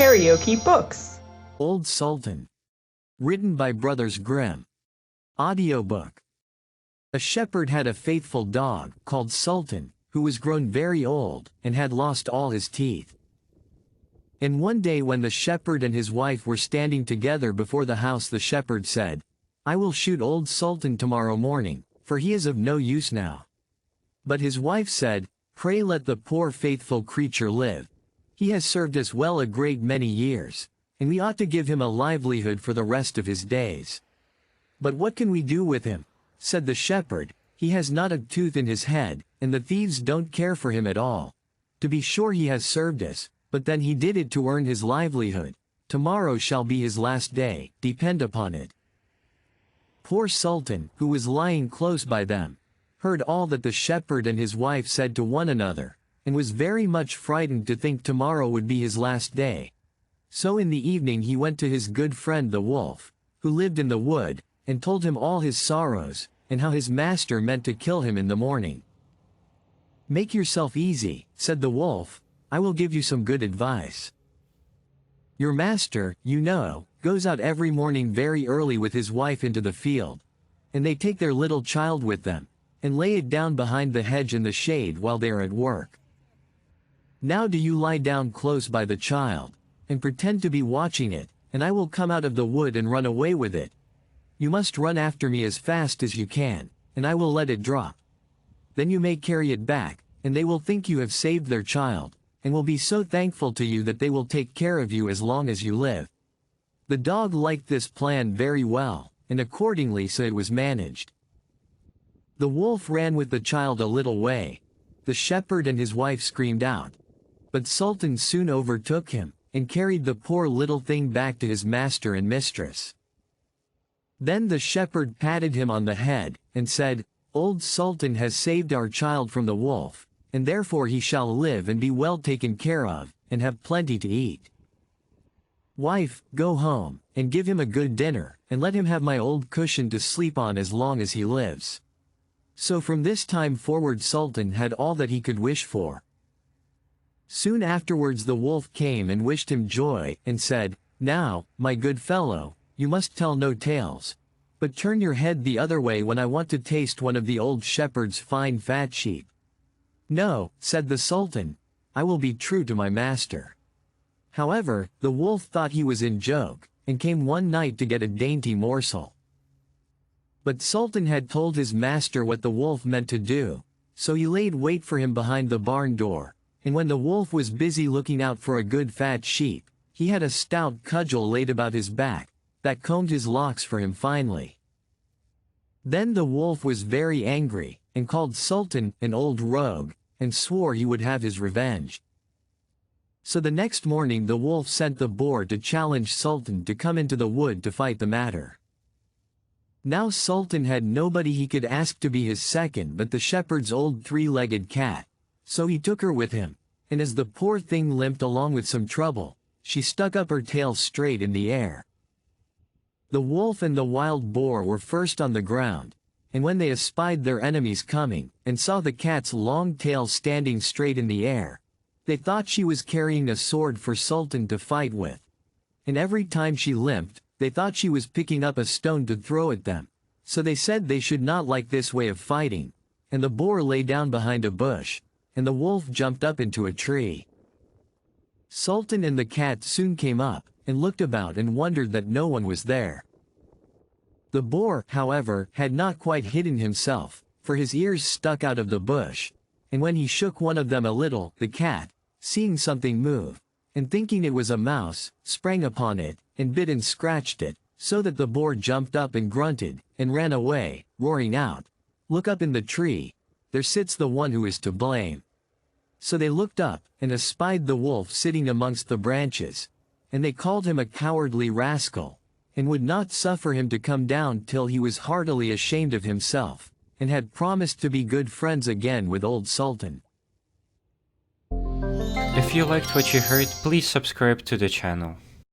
KaraokeBooks. Old Sultan. Written by Brothers Grimm. Audiobook. A shepherd had a faithful dog, called Sultan, who was grown very old, and had lost all his teeth. And one day when the shepherd and his wife were standing together before the house, the shepherd said, "I will shoot old Sultan tomorrow morning, for he is of no use now." But his wife said, "Pray let the poor faithful creature live. He has served us well a great many years, and we ought to give him a livelihood for the rest of his days." "But what can we do with him?" said the shepherd. "He has not a tooth in his head, and the thieves don't care for him at all. To be sure he has served us, but then he did it to earn his livelihood. Tomorrow shall be his last day, depend upon it." Poor Sultan, who was lying close by them, heard all that the shepherd and his wife said to one another, and was very much frightened to think tomorrow would be his last day. So in the evening he went to his good friend the wolf, who lived in the wood, and told him all his sorrows, and how his master meant to kill him in the morning. "Make yourself easy," said the wolf, "I will give you some good advice. Your master, you know, goes out every morning very early with his wife into the field, and they take their little child with them, and lay it down behind the hedge in the shade while they are at work. Now do you lie down close by the child, and pretend to be watching it, and I will come out of the wood and run away with it. You must run after me as fast as you can, and I will let it drop. Then you may carry it back, and they will think you have saved their child, and will be so thankful to you that they will take care of you as long as you live." The dog liked this plan very well, and accordingly so it was managed. The wolf ran with the child a little way. The shepherd and his wife screamed out. But Sultan soon overtook him, and carried the poor little thing back to his master and mistress. Then the shepherd patted him on the head, and said, "Old Sultan has saved our child from the wolf, and therefore he shall live and be well taken care of, and have plenty to eat. Wife, go home, and give him a good dinner, and let him have my old cushion to sleep on as long as he lives." So from this time forward Sultan had all that he could wish for. Soon afterwards the wolf came and wished him joy, and said, "Now, my good fellow, you must tell no tales, but turn your head the other way when I want to taste one of the old shepherd's fine fat sheep." "No," said the Sultan, "I will be true to my master." However, the wolf thought he was in joke, and came one night to get a dainty morsel. But Sultan had told his master what the wolf meant to do, so he laid wait for him behind the barn door, and when the wolf was busy looking out for a good fat sheep, he had a stout cudgel laid about his back, that combed his locks for him finely. Then the wolf was very angry, and called Sultan an old rogue, and swore he would have his revenge. So the next morning the wolf sent the boar to challenge Sultan to come into the wood to fight the matter. Now Sultan had nobody he could ask to be his second but the shepherd's old three-legged cat, so he took her with him, and as the poor thing limped along with some trouble, she stuck up her tail straight in the air. The wolf and the wild boar were first on the ground, and when they espied their enemies coming, and saw the cat's long tail standing straight in the air, they thought she was carrying a sword for Sultan to fight with. And every time she limped, they thought she was picking up a stone to throw at them, so they said they should not like this way of fighting, and the boar lay down behind a bush, and the wolf jumped up into a tree. Sultan and the cat soon came up, and looked about and wondered that no one was there. The boar, however, had not quite hidden himself, for his ears stuck out of the bush, and when he shook one of them a little, the cat, seeing something move, and thinking it was a mouse, sprang upon it, and bit and scratched it, so that the boar jumped up and grunted, and ran away, roaring out, "Look up in the tree, there sits the one who is to blame." So they looked up, and espied the wolf sitting amongst the branches, and they called him a cowardly rascal, and would not suffer him to come down till he was heartily ashamed of himself, and had promised to be good friends again with old Sultan. If you liked what you heard, please subscribe to the channel.